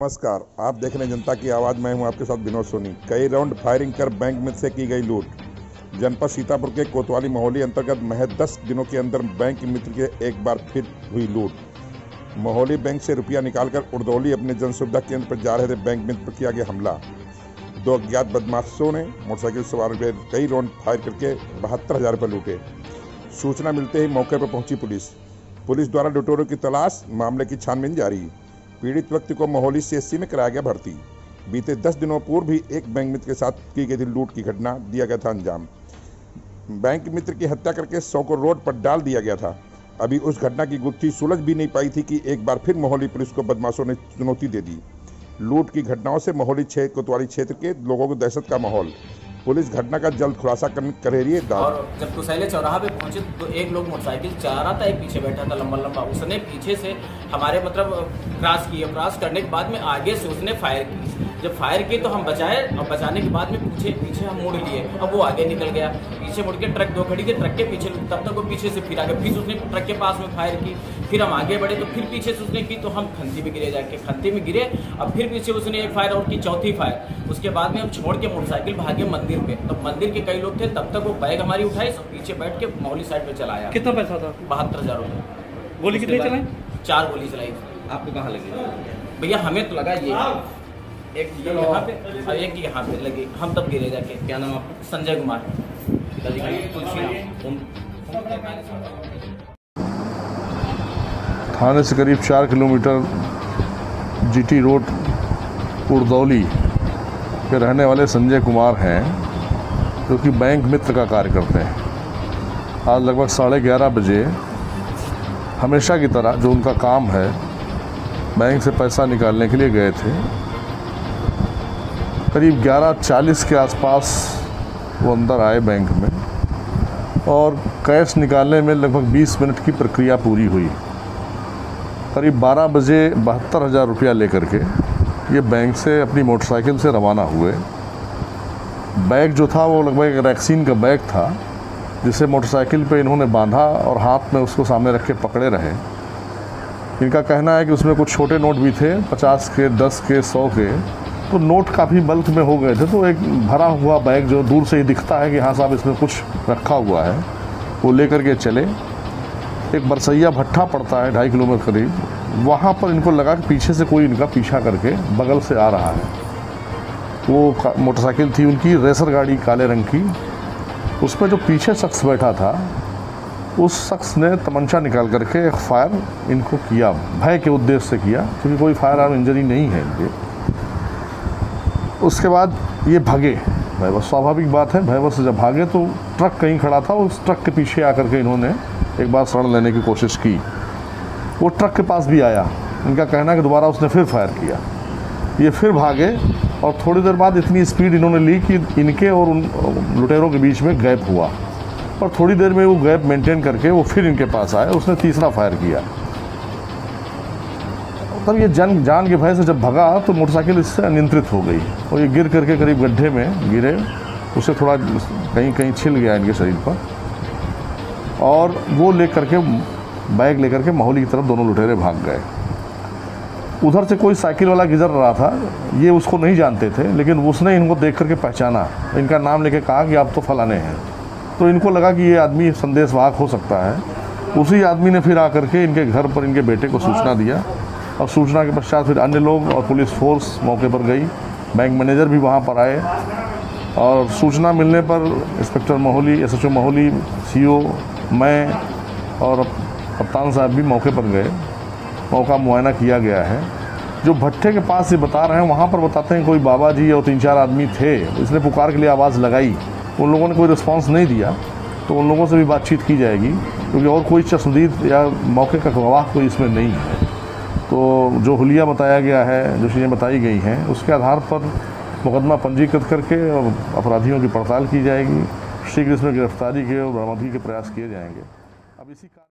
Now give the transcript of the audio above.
नमस्कार, आप देख रहे हैं जनता की आवाज़। मैं हूं आपके साथ विनोद सोनी। कई राउंड फायरिंग कर बैंक मित्र से की गई लूट। जनपद सीतापुर के कोतवाली मोहल्ले अंतर्गत महज 10 दिनों के अंदर बैंक मित्र के एक बार फिर हुई लूट। मोहल्ले बैंक से रुपया निकालकर उड़दौली अपने जन सुविधा केंद्र पर जा रहे थे बैंक मित्र पर किया गया हमला। 2 अज्ञात बदमाशों ने मोटरसाइकिल सवार पर कई राउंड फायर करके 72,000 रुपये लूटे। सूचना मिलते ही मौके पर पहुंची पुलिस द्वारा लुटेरों की तलाश, मामले की छानबीन जारी। पीड़ित व्यक्ति को मोहाली सीएचसी में कराया गया भर्ती। बीते 10 दिनों पूर्व भी एक बैंक मित्र के साथ की गई थी लूट की घटना दिया गया था अंजाम। बैंक मित्र की हत्या करके 100 को रोड पर डाल दिया गया था। अभी उस घटना की गुत्थी सुलझ भी नहीं पाई थी कि एक बार फिर मोहाली पुलिस को बदमाशों ने चुनौती दे दी। लूट की घटनाओं से मोहाली कोतवाली क्षेत्र के लोगों को दहशत का माहौल। पुलिस घटना का जल्द खुलासा कर रही है। और जब कुसैले चौराहा पे पहुंचे तो एक लोग मोटरसाइकिल चला रहा था, एक पीछे बैठा था लंबा। उसने पीछे से हमारे क्रॉस करने के बाद में आगे से उसने फायर की। जब फायर की तो हम बचाए और बचाने के बाद में पीछे हम मुड़ लिए। अब वो आगे निकल गया, पीछे मुड़ के ट्रक 2 खड़ी थी, ट्रक के पीछे, तब तक वो पीछे से फिर आगे, फिर उसने ट्रक के पास में फायर की। फिर हम आगे बढ़े तो फिर पीछे से उसने की तो हम खंती में गिरे, जाके खंती में गिरे। अब फिर पीछे उसने एक फायर और की, चौथी फायर। उसके बाद में हम छोड़ के मोटरसाइकिल भागे मंदिर पे। तो मंदिर के कई लोग थे, तब तक वो बैग हमारी उठाई, सब पीछे बैठ के मोहाली साइड पे चलाया। कितना पैसा था? 72,000 रुपये। गोली कितनी चलाई? 4 गोली चलाई। आपको कहाँ लगी? भैया हमें तो लगा ये एक यहाँ पे और एक यहाँ पे लगी। हम तब गिरे जाके। क्या नाम आपका? संजय कुमार। थाने से करीब 4 किलोमीटर जीटी रोड उड़दौली के रहने वाले संजय कुमार हैं, जो कि बैंक मित्र का कार्य करते हैं। आज लगभग 11:30 बजे हमेशा की तरह जो उनका काम है, बैंक से पैसा निकालने के लिए गए थे। करीब 11:40 के आसपास वो अंदर आए बैंक में और कैश निकालने में लगभग 20 मिनट की प्रक्रिया पूरी हुई। करीब 12 बजे 72,000 रुपया लेकर के ये बैंक से अपनी मोटरसाइकिल से रवाना हुए। बैग जो था वो लगभग एक रैक्सीन का बैग था, जिसे मोटरसाइकिल पे इन्होंने बांधा और हाथ में उसको सामने रख के पकड़े रहे। इनका कहना है कि उसमें कुछ छोटे नोट भी थे, 50 के, 10 के, 100 के। तो नोट काफ़ी बल्क में हो गए थे। तो एक भरा हुआ बैग जो दूर से ही दिखता है कि हाँ साहब इसमें कुछ रखा हुआ है, वो लेकर के चले। एक बरसैया भट्ठा पड़ता है 2.5 किलोमीटर करीब, वहाँ पर इनको लगा कि पीछे से कोई इनका पीछा करके बगल से आ रहा है। वो मोटरसाइकिल थी उनकी, रेसर गाड़ी काले रंग की। उसमें जो पीछे शख्स बैठा था, उस शख्स ने तमंचा निकाल करके एक फायर इनको किया, भय के उद्देश्य से किया, क्योंकि कोई फायर आर्म इंजरी नहीं है इनके। उसके बाद ये भागे। भयवश स्वाभाविक बात है, भयवश से जब भागे तो ट्रक कहीं खड़ा था, उस ट्रक के पीछे आकर के इन्होंने एक बार शरण लेने की कोशिश की। वो ट्रक के पास भी आया। इनका कहना है कि दोबारा उसने फिर फायर किया। ये फिर भागे और थोड़ी देर बाद इतनी स्पीड इन्होंने ली कि इनके और उन लुटेरों के बीच में गैप हुआ। और थोड़ी देर में वो गैप मेंटेन करके वो फिर इनके पास आए। उसने तीसरा फायर किया। तब ये जान के भय से जब भगा तो मोटरसाइकिल इससे अनियंत्रित हो गई और ये गिर करके करीब गड्ढे में गिरे। उसे थोड़ा कहीं छिल गया इनके शरीर पर। और वो बैग लेकर के मोहाली की तरफ दोनों लुटेरे भाग गए। उधर से कोई साइकिल वाला गुजर रहा था, ये उसको नहीं जानते थे, लेकिन उसने इनको देख करके पहचाना, इनका नाम लेके कहा कि आप तो फलाने हैं। तो इनको लगा कि ये आदमी संदेशवाहक हो सकता है। उसी आदमी ने फिर आकर के इनके घर पर इनके बेटे को सूचना दिया और सूचना के पश्चात फिर अन्य लोग और पुलिस फोर्स मौके पर गई। बैंक मैनेजर भी वहाँ पर आए और सूचना मिलने पर inspector Mohali, SHO Mohali, CO, मैं और कप्तान साहब भी मौके पर गए। मौका मुआयना किया गया है। जो भट्ठे के पास ये बता रहे हैं, वहाँ पर बताते हैं कोई बाबा जी और 3-4 आदमी थे। इसने पुकार के लिए आवाज़ लगाई, उन लोगों ने कोई रिस्पांस नहीं दिया। तो उन लोगों से भी बातचीत की जाएगी, क्योंकि और कोई चश्मदीद या मौके का गवाह कोई इसमें नहीं है। तो जो हुलिया बताया गया है, जो चीज़ें बताई गई हैं, उसके आधार पर मुकदमा पंजीकृत करके और अपराधियों की पड़ताल की जाएगी। शीघ्र इसमें गिरफ्तारी के और बरामदगी के प्रयास किए जाएंगे। अब इसी